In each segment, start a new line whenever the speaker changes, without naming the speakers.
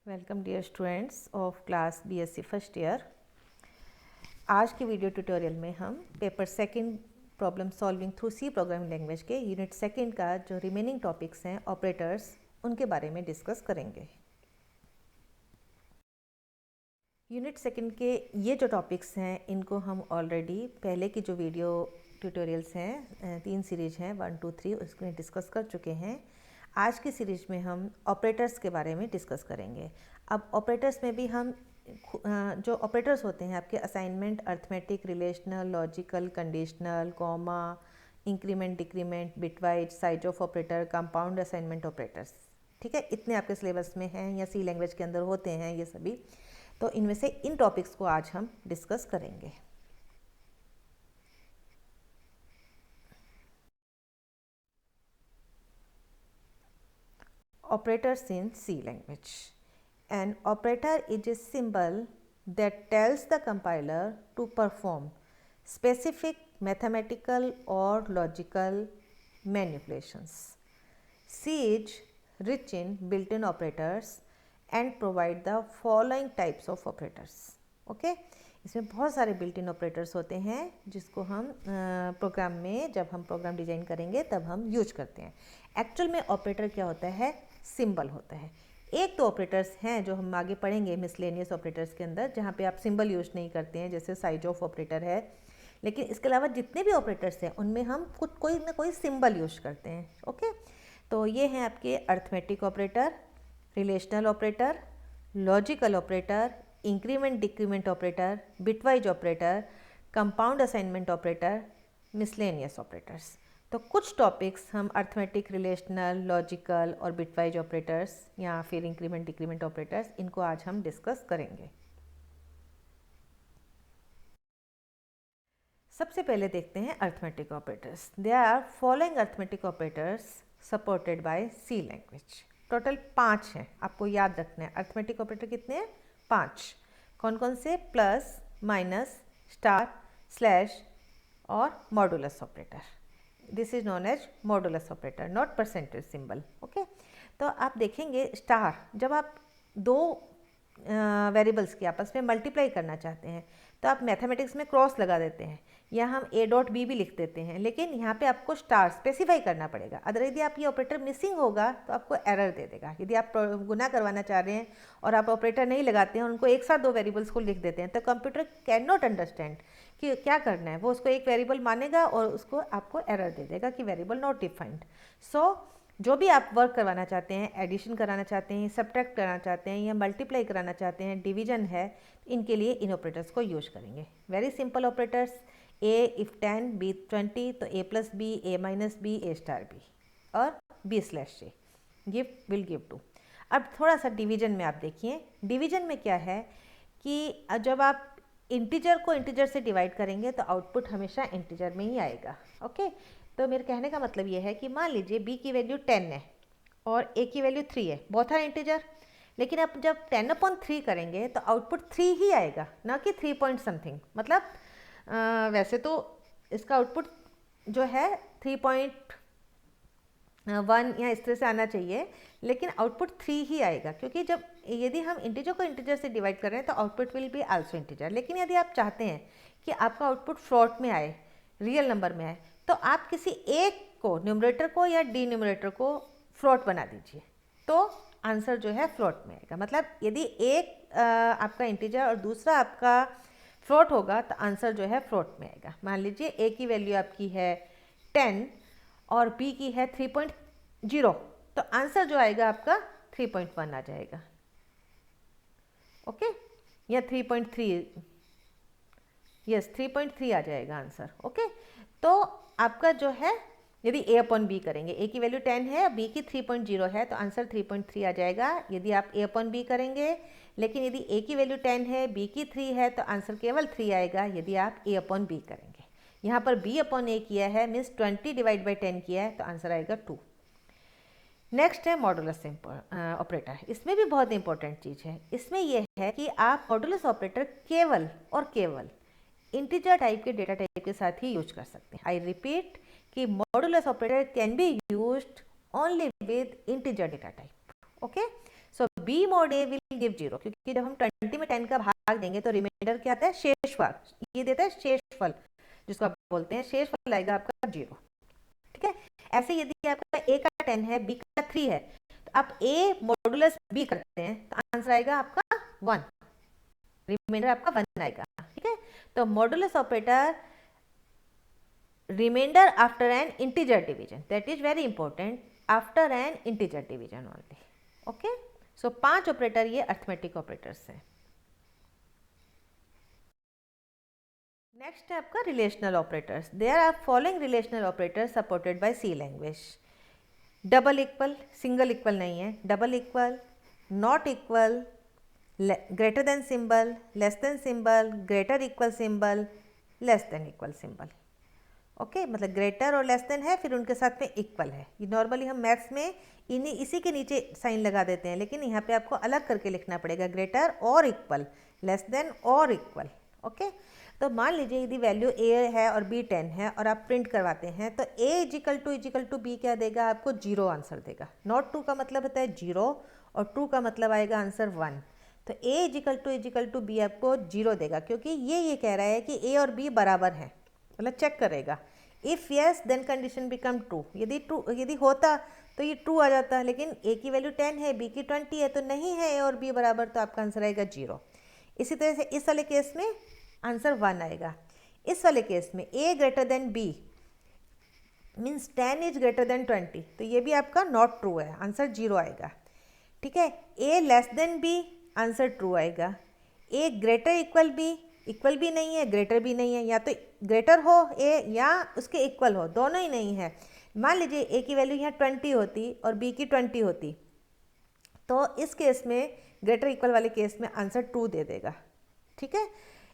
Welcome dear students of class BSc first year. आज के video tutorial में हम paper second problem solving through C programming language के unit second का जो रिमेनिंग टॉपिक्स हैं ऑपरेटर्स, उनके बारे में डिस्कस करेंगे। यूनिट सेकंड के ये जो टॉपिक्स हैं इनको हम ऑलरेडी पहले की जो वीडियो ट्यूटोरियल्स हैं, 3 सीरीज हैं 1, 2, 3, उसमें डिस्कस कर चुके हैं। आज की सीरीज में हम ऑपरेटर्स के बारे में डिस्कस करेंगे। अब ऑपरेटर्स में भी हम जो ऑपरेटर्स होते हैं आपके assignment, arithmetic, relational, logical, conditional, comma, increment, decrement, bitwise, size of operator, compound assignment operators, ठीक है, इतने आपके सिलेबस में हैं या सी लैंग्वेज के अंदर होते हैं ये सभी। तो इनमें से इन टॉपिक्स को आज हम डिस्कस करेंगे। Operators in C language. An operator is a symbol that tells the compiler to perform specific mathematical or logical manipulations. C is rich in built-in operators and provide the following types of operators. Okay? इसमें बहुत सारे built in operators होते हैं जिसको हम programme में, जब हम प्रोग्राम डिजाइन करेंगे तब हम यूज करते हैं। एक्चुअल में ऑपरेटर क्या होता है? सिंबल होता है। एक तो ऑपरेटर्स हैं जो हम आगे पढ़ेंगे मिसलेनियस ऑपरेटर्स के अंदर, जहाँ पे आप सिंबल यूज नहीं करते हैं, जैसे साइज ऑफ ऑपरेटर है। लेकिन इसके अलावा जितने भी ऑपरेटर्स हैं उनमें हम कुछ कोई ना कोई सिंबल यूज करते हैं। ओके, तो ये हैं आपके arithmetic operator, relational operator, logical operator, increment decrement operator, bitwise operator, compound assignment operator, miscellaneous operators. तो कुछ टॉपिक्स हम अर्थमेटिक, रिलेशनल, लॉजिकल और बिटवाइज ऑपरेटर्स या फिर इंक्रीमेंट डिक्रीमेंट ऑपरेटर्स, इनको आज हम डिस्कस करेंगे। सबसे पहले देखते हैं arithmetic operators. They are following arithmetic operators supported by C language. Total 5 हैं, आपको याद रखना है। अर्थमेटिक ऑपरेटर कितने हैं? 5। कौन कौन से? प्लस, माइनस, स्टार, स्लैश और modulus operator. This is known as modulus operator, not percentage symbol. Okay, तो आप देखेंगे स्टार, जब आप दो वेरिएबल्स की आपस में मल्टीप्लाई करना चाहते हैं तो आप मैथमेटिक्स में क्रॉस लगा देते हैं या हम a डॉट बी भी लिख देते हैं, लेकिन यहाँ पे आपको स्टार स्पेसिफाई करना पड़ेगा। अदर यदि आप ये ऑपरेटर मिसिंग होगा तो आपको एरर दे देगा। यदि आप गुना करवाना चाह रहे हैं और आप ऑपरेटर नहीं लगाते हैं, उनको एक साथ दो वेरिएबल्स को लिख देते हैं, तो कंप्यूटर कैन नॉट अंडरस्टैंड कि क्या करना है। वो उसको एक वेरिएबल मानेगा और उसको आपको एरर दे देगा कि वेरिएबल नॉट डिफाइंड। सो जो भी आप वर्क करवाना चाहते हैं, एडिशन कराना चाहते हैं, सब्ट्रैक्ट कराना चाहते हैं या मल्टीप्लाई कराना चाहते हैं, डिवीजन है, इनके लिए इन ऑपरेटर्स को यूज करेंगे। Very simple operators. a if 10, b 20, तो a plus B, a minus B, a star B और b slash J, give will give two. अब थोड़ा सा डिवीजन में आप देखिए। डिवीजन में क्या है कि जब आप इंटीजर को इंटीजर से डिवाइड करेंगे तो आउटपुट हमेशा इंटीजर में ही आएगा। ओके, तो मेरे कहने का मतलब ये है कि मान लीजिए b की वैल्यू 10 है और a की वैल्यू 3 है, बोथ आर इंटीजर। लेकिन अब जब 10/3 करेंगे तो आउटपुट 3 ही आएगा, ना कि 3 पॉइंट समथिंग। मतलब वैसे तो इसका आउटपुट जो है 3.1 या इस तरह से आना चाहिए, लेकिन आउटपुट 3 ही आएगा, क्योंकि जब यदि हम इंटीजर को इंटीजर से डिवाइड कर रहे हैं तो output will be also integer. लेकिन यदि आप चाहते हैं कि आपका आउटपुट फ्लोट में आए, रियल नंबर में आए, तो आप किसी एक को, न्यूमरेटर को या डिन्यूमरेटर को फ्लोट बना दीजिए, तो आंसर जो है फ्लोट में आएगा। मतलब यदि एक आपका इंटीजर और दूसरा आपका फ्लोट होगा तो आंसर जो है फ्लोट में आएगा। मान लीजिए a की वैल्यू आपकी है 10 और b की है 3.0, तो आंसर जो आएगा आपका 3.1 आ जाएगा। ओके, या 3.3, यस 3.3 आ जाएगा आंसर। ओके, तो आपका जो है, यदि a/b करेंगे, a की वैल्यू 10 है, b की 3.0 है, तो आंसर 3.3 आ जाएगा यदि आप a/b करेंगे। लेकिन यदि a की वैल्यू 10 है, b की 3 है, तो आंसर केवल 3 आएगा यदि आप a/b करेंगे। यहाँ पर b/a किया है, मीन्स 20 डिवाइड बाई 10 किया है, तो आंसर आएगा 2। नेक्स्ट है मॉडुलस ऑपरेटर। इसमें भी बहुत इंपॉर्टेंट चीज़ है। इसमें यह है कि आप मॉडुलस ऑपरेटर केवल और केवल इंटीजर टाइप के डेटा टाइप के साथ ही यूज कर सकते हैं। आई रिपीट कि modulus operator can be used only with integer data type. Okay, so b mod a will give 0, क्योंकि जब हम 20 में 10 का भाग देंगे तो रिमाइंडर क्या आता है, शेषफल, ये देता है शेषफल, जिसको आप बोलते हैं शेषफल आएगा आपका 0। ठीक है, ऐसे यदि आपका a का 10 है, b का 3 है, तो आप a मॉडुलस b करते हैं तो आंसर आएगा आपका 1, रिमाइंडर आपका 1 आएगा। ठीक है, तो modulus operator remainder after an integer division, that is very important, after an integer division only. Okay, so 5 operator ये अर्थमेटिक ऑपरेटर्स हैं। नेक्स्ट है आपका relational operators. There are following relational operators supported by C language. Double equal, single equal नहीं है, double equal, not equal, greater than symbol, less than symbol, greater equal symbol, less than equal symbol. Okay, मतलब greater और less than है, फिर उनके साथ में equal है। ये नॉर्मली हम मैथ्स में इसी के नीचे साइन लगा देते हैं, लेकिन यहाँ पे आपको अलग करके लिखना पड़ेगा, ग्रेटर और इक्वल, लेस देन और इक्वल। ओके, तो मान लीजिए यदि वैल्यू a है और b 10 है और आप प्रिंट करवाते हैं तो a इजिकल टू b क्या देगा आपको, 0 आंसर देगा। नॉट 2 का मतलब होता है 0 और 2 का मतलब आएगा आंसर 1। तो a इजिकल टू b आपको 0 देगा, क्योंकि ये कह रहा है कि a और b बराबर हैं, मतलब चेक करेगा। If yes then condition become true, यदि होता तो ये ट्रू आ जाता, लेकिन a की वैल्यू 10 है, b की 20 है, तो नहीं है a और b बराबर, तो आपका आंसर आएगा 0। इसी तरह से इस वाले केस में आंसर 1 आएगा। इस वाले केस में a greater than b means 10 is greater than 20, तो ये भी आपका नॉट ट्रू है, आंसर 0 आएगा। ठीक है, a less than b, answer true आएगा। a greater equal b, equal भी नहीं है, ग्रेटर भी नहीं है, या तो ग्रेटर हो a या उसके इक्वल हो, दोनों ही नहीं है। मान लीजिए a की वैल्यू यहाँ 20 होती और b की 20 होती, तो इस केस में ग्रेटर इक्वल वाले केस में आंसर 2 दे देगा। ठीक है,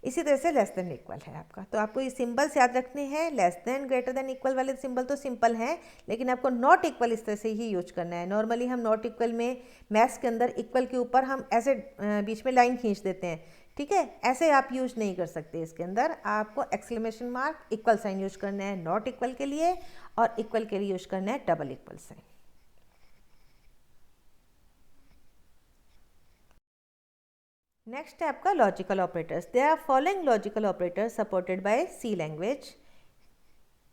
इसी तरह से लेस देन इक्वल है आपका, तो आपको ये सिंबल्स याद रखने हैं। Less than, greater than, equal वाले सिंबल तो सिंपल हैं, लेकिन आपको नॉट इक्वल इस तरह से ही यूज करना है। नॉर्मली हम नॉट इक्वल में मैथ्स के अंदर इक्वल के ऊपर हम ऐसे बीच में लाइन खींच देते हैं। ठीक है, ऐसे आप यूज नहीं कर सकते, इसके अंदर आपको exclamation mark, equal sign use करना है नॉट इक्वल के लिए, और इक्वल के लिए यूज करना है डबल इक्वल साइन। नेक्स्ट है आपका logical operators. They are following logical operators supported by C language.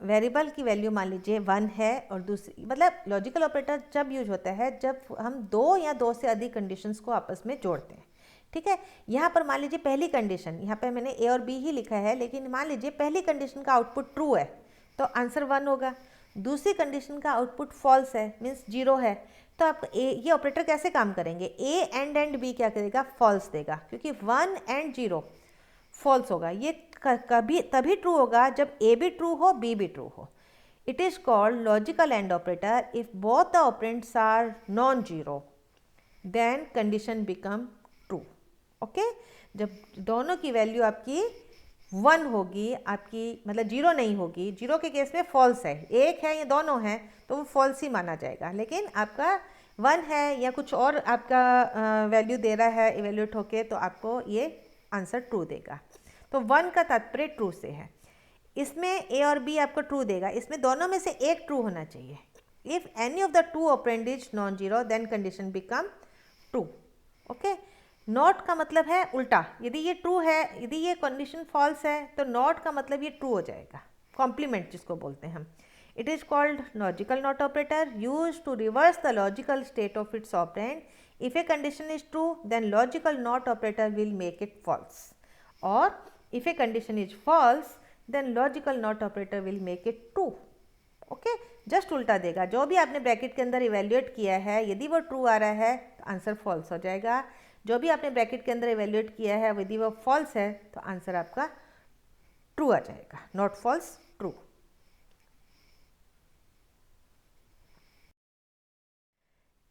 Variable की वैल्यू मान लीजिए 1 है और दूसरी, मतलब लॉजिकल ऑपरेटर जब यूज होता है जब हम 2 या 2 से अधिक कंडीशंस को आपस में जोड़ते हैं। ठीक है, यहाँ पर मान लीजिए पहली कंडीशन, यहाँ पर मैंने a और b ही लिखा है, लेकिन मान लीजिए पहली कंडीशन का आउटपुट ट्रू है तो आंसर 1 होगा। दूसरी कंडीशन का आउटपुट फॉल्स है, मीन्स 0 है, तो आप ये ऑपरेटर कैसे काम करेंगे, a एंड b क्या करेगा, फॉल्स देगा, क्योंकि 1 एंड 0 फॉल्स होगा। ये कभी तभी ट्रू होगा जब a भी ट्रू हो, b भी ट्रू हो। It is called logical and operator if both the operands are non zero, then condition become true. Okay, जब दोनों की वैल्यू आपकी 1 होगी, आपकी मतलब 0 नहीं होगी, 0 के केस में फॉल्स है, एक है या दोनों हैं तो वो फॉल्स ही माना जाएगा, लेकिन आपका 1 है या कुछ और आपका वैल्यू दे रहा है इवेल्यूएट होके, तो आपको ये आंसर ट्रू देगा। तो 1 का तात्पर्य ट्रू से है। इसमें a और b आपको ट्रू देगा, इसमें दोनों में से एक ट्रू होना चाहिए। If any of the two operand is non zero then condition become true. Okay, not का मतलब है उल्टा, यदि ये ट्रू है, यदि ये कंडीशन फॉल्स है तो नॉट का मतलब ये ट्रू हो जाएगा, कॉम्प्लीमेंट जिसको बोलते हैं हम। It is called logical not operator, use to reverse the logical state of its operand. If a condition is true then logical not operator will make it false, और if a condition is false then logical not operator will make it true. Okay, just उल्टा देगा, जो भी आपने bracket के अंदर evaluate किया है यदि वो ट्रू आ रहा है तो आंसर फॉल्स हो जाएगा, जो भी आपने ब्रैकेट के अंदर इवेल्युएट किया है यदि वो फॉल्स है तो आंसर आपका ट्रू आ जाएगा, नॉट फॉल्स, ट्रू।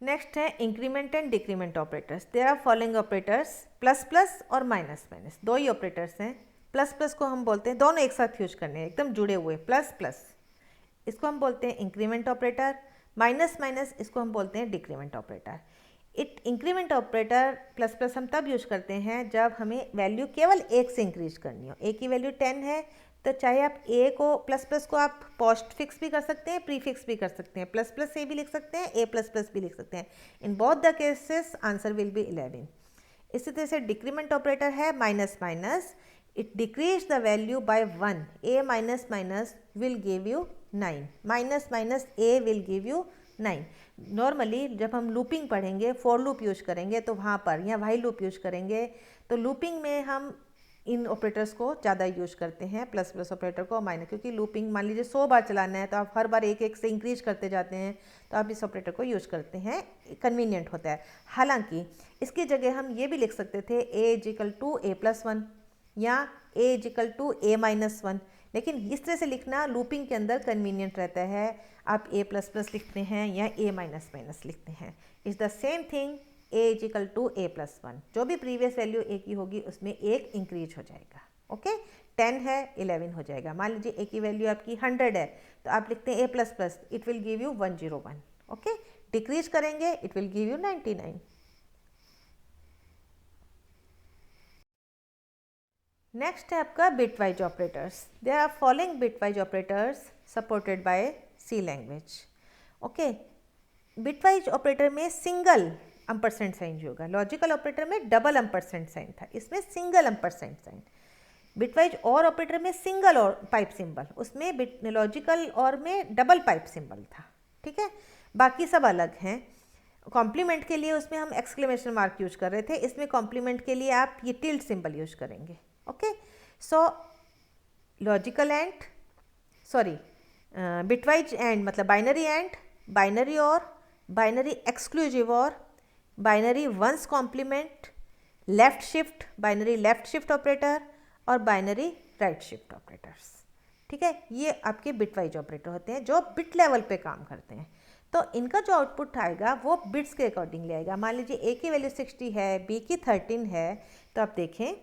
नेक्स्ट है increment and decrement operators. There are following operators, plus plus और माइनस माइनस, दो ही ऑपरेटर्स हैं। प्लस प्लस को हम बोलते हैं, दोनों एक साथ यूज करने हैं, एकदम जुड़े हुए, प्लस प्लस इसको हम बोलते हैं इंक्रीमेंट ऑपरेटर, माइनस माइनस इसको हम बोलते हैं decrement operator. Increment operator plus plus हम तब यूज करते हैं जब हमें वैल्यू केवल 1 से इंक्रीज करनी हो। a की वैल्यू 10 है तो चाहे आप a को प्लस प्लस को आप पोस्ट फिक्स भी कर सकते हैं, प्री फिक्स भी कर सकते हैं, प्लस प्लस a भी लिख सकते हैं, a प्लस प्लस भी लिख सकते हैं। In both the cases answer will be 11। इसी तरह से डिक्रीमेंट ऑपरेटर है minus minus, it decrease the value by 1, a minus minus will give you 9, minus minus a will give you 9। Normally जब हम लूपिंग पढ़ेंगे, फॉर लूप यूज करेंगे तो वहाँ पर, या वाइल लूप यूज करेंगे तो लूपिंग में हम इन ऑपरेटर्स को ज़्यादा यूज करते हैं, प्लस प्लस ऑपरेटर को माइनस, क्योंकि लूपिंग मान लीजिए 100 बार चलाना है तो आप हर बार एक एक से इंक्रीज करते जाते हैं, तो आप इस ऑपरेटर को यूज करते हैं, कन्वीनियंट होता है। हालांकि इसकी जगह हम ये भी लिख सकते थे a is equal to a plus 1 या a is equal to a minus 1, लेकिन इस तरह से लिखना लूपिंग के अंदर कन्वीनियंट रहता है। आप a प्लस प्लस लिखते हैं या a माइनस माइनस लिखते हैं, is the same thing, a is equal to a plus 1, जो भी प्रीवियस वैल्यू a की होगी उसमें एक इंक्रीज हो जाएगा। ओके, 10 है 11 हो जाएगा। मान लीजिए a की वैल्यू आपकी 100 है तो आप लिखते हैं a plus plus, it will give you 101। Okay, decrease करेंगे it will give you 99। Next है आपका bitwise operators. There are following bitwise operators supported by C language. Okay, bitwise operator में सिंगल एम्परसेंड साइन जो होगा, logical operator में double ampersand sign था, इसमें single ampersand sign. Bitwise और operator में सिंगल और पाइप सिंबल, उसमें लॉजिकल और में डबल पाइप सिंबल था। ठीक है, बाकी सब अलग हैं। कॉम्प्लीमेंट के लिए उसमें हम एक्सक्लेमेशन मार्क यूज कर रहे थे, इसमें कॉम्प्लीमेंट के लिए आप ये टिल्ट सिंबल यूज करेंगे। Okay, so logical and sorry bitwise and मतलब binary and, binary or, binary exclusive or, binary one's complement, left shift, binary left shift operator और बाइनरी राइट शिफ्ट ऑपरेटर्स। ठीक है, ये आपके बिटवाइज ऑपरेटर होते हैं जो बिट लेवल पे काम करते हैं। तो इनका जो आउटपुट आएगा वो बिट्स के अकॉर्डिंग आएगा। मान लीजिए a की वैल्यू 60 है, b की 13 है, तो आप देखें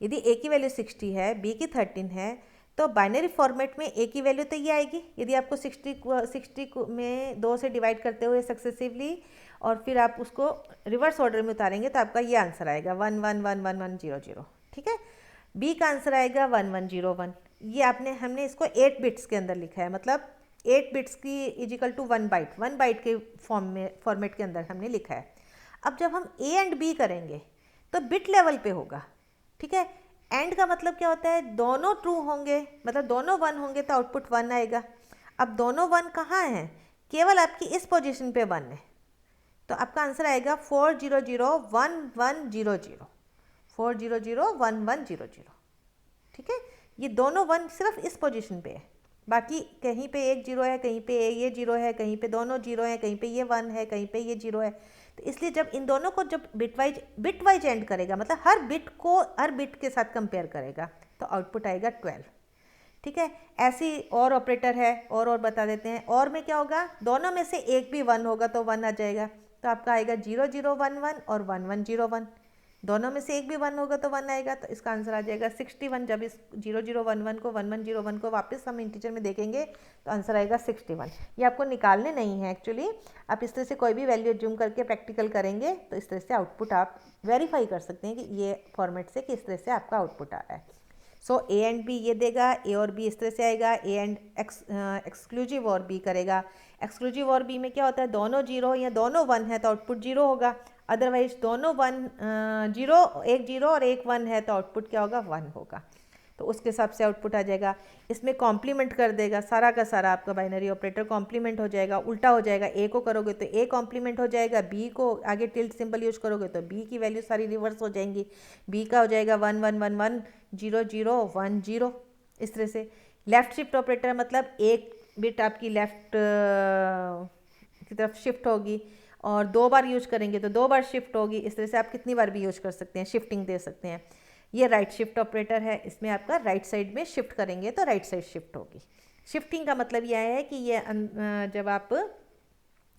यदि a की वैल्यू 60 है, b की 13 है, तो बाइनरी फॉर्मेट में a की वैल्यू तो ये आएगी। यदि आपको 60 में 2 से डिवाइड करते हुए सक्सेसिवली और फिर आप उसको रिवर्स ऑर्डर में उतारेंगे तो आपका ये आंसर आएगा 11111100। ठीक है, b का आंसर आएगा 1101। ये हमने इसको 8 बिट्स के अंदर लिखा है, मतलब 8 बिट्स की इजिकल टू 1 बाइट के फॉर्मेट के अंदर हमने लिखा है। अब जब हम a एंड b करेंगे तो बिट लेवल पे होगा। ठीक है, एंड का मतलब क्या होता है, दोनों ट्रू होंगे, मतलब दोनों 1 होंगे तो आउटपुट 1 आएगा। अब दोनों 1 कहाँ हैं, केवल आपकी इस पोजीशन पे 1 है, तो आपका आंसर आएगा 4001100, 4001100। ठीक है, ये दोनों 1 सिर्फ इस पोजीशन पे है, बाकी कहीं पे एक 0 है, कहीं पे ये 0 है, कहीं पे दोनों 0 है, कहीं पे ये 1 है, कहीं पे ये 0 है। तो इसलिए जब इन दोनों को जब बिटवाइज एंड करेगा, मतलब हर बिट को हर बिट के साथ कंपेयर करेगा, तो आउटपुट आएगा 12। ठीक है, ऐसी और ऑपरेटर है, और बता देते हैं। और में क्या होगा, दोनों में से एक भी 1 होगा तो 1 आ जाएगा, तो आपका आएगा 0011 और 1101। दोनों में से एक भी 1 होगा तो 1 आएगा, तो इसका आंसर आ जाएगा 61। जब इस 0011 को 1101 को वापस हम इंटीजर में देखेंगे तो आंसर आएगा 61। ये आपको निकालने नहीं है एक्चुअली, आप इस तरह से कोई भी वैल्यू जूम करके प्रैक्टिकल करेंगे तो इस तरह से आउटपुट आप वेरीफाई कर सकते हैं कि ये फॉर्मेट से किस तरह से आपका आउटपुट आ रहा है। सो ए एंड बी ये देगा, ए और बी इस तरह से आएगा, ए एंड एक्सक्लूसिव और बी करेगा। एक्सक्लूसिव और बी में क्या होता है, दोनों 0 या दोनों 1 है तो आउटपुट 0 होगा, अदरवाइज दोनों 0 एक 0 और एक 1 है तो आउटपुट क्या होगा, 1 होगा। तो उसके हिसाब से आउटपुट आ जाएगा। इसमें कॉम्प्लीमेंट कर देगा, सारा का सारा आपका बाइनरी ऑपरेटर कॉम्प्लीमेंट हो जाएगा, उल्टा हो जाएगा। ए को करोगे तो ए कॉम्प्लीमेंट हो जाएगा, बी को आगे टिल्ट सिंबल यूज करोगे तो बी की वैल्यू सारी रिवर्स हो जाएंगी। बी का हो जाएगा 1 1 1 1 0 0 1 0। इस तरह से लेफ्ट शिफ्ट ऑपरेटर मतलब एक बिट आपकी लेफ्ट की तरफ शिफ्ट होगी और 2 बार यूज करेंगे तो 2 बार शिफ्ट होगी। इस तरह से आप कितनी बार भी यूज कर सकते हैं, शिफ्टिंग दे सकते हैं। ये राइट शिफ्ट ऑपरेटर है, इसमें आपका राइट साइड में शिफ्ट करेंगे तो राइट साइड शिफ्ट होगी। शिफ्टिंग का मतलब यह है कि ये जब आप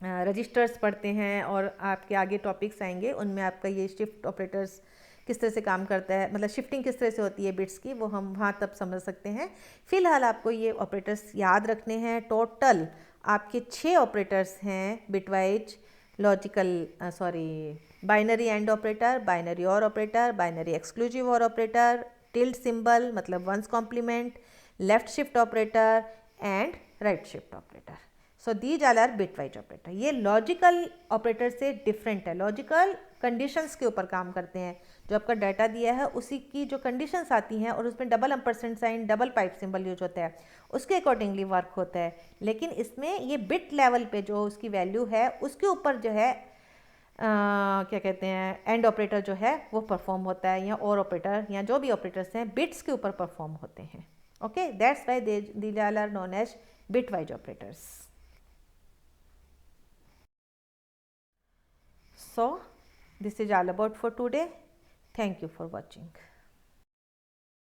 रजिस्टर्स पढ़ते हैं और आपके आगे टॉपिक्स आएंगे उनमें आपका ये शिफ्ट ऑपरेटर्स किस तरह से काम करता है, मतलब शिफ्टिंग किस तरह से होती है बिट्स की, वो हम वहाँ तब समझ सकते हैं। फिलहाल आपको ये ऑपरेटर्स याद रखने हैं। टोटल आपके 6 ऑपरेटर्स हैं, bitwise, binary and operator, binary or operator, binary exclusive or operator, tilt symbol मतलब one's complement, left shift operator and right shift operator. So these all are bitwise operator. ये logical operator से different है, logical conditions के ऊपर काम करते हैं। जो आपका डाटा दिया है उसी की जो कंडीशंस आती हैं और उसमें double ampersand sign, double pipe symbol use होता है, उसके अकॉर्डिंगली वर्क होता है। लेकिन इसमें ये बिट लेवल पे जो उसकी वैल्यू है उसके ऊपर जो है क्या कहते हैं, एंड ऑपरेटर जो है वो परफॉर्म होता है, या और ऑपरेटर या जो भी ऑपरेटर्स हैं बिट्स के ऊपर परफॉर्म होते हैं। Okay, that's why these all are known as bitwise operators. So this is all about for today. Thank you for watching.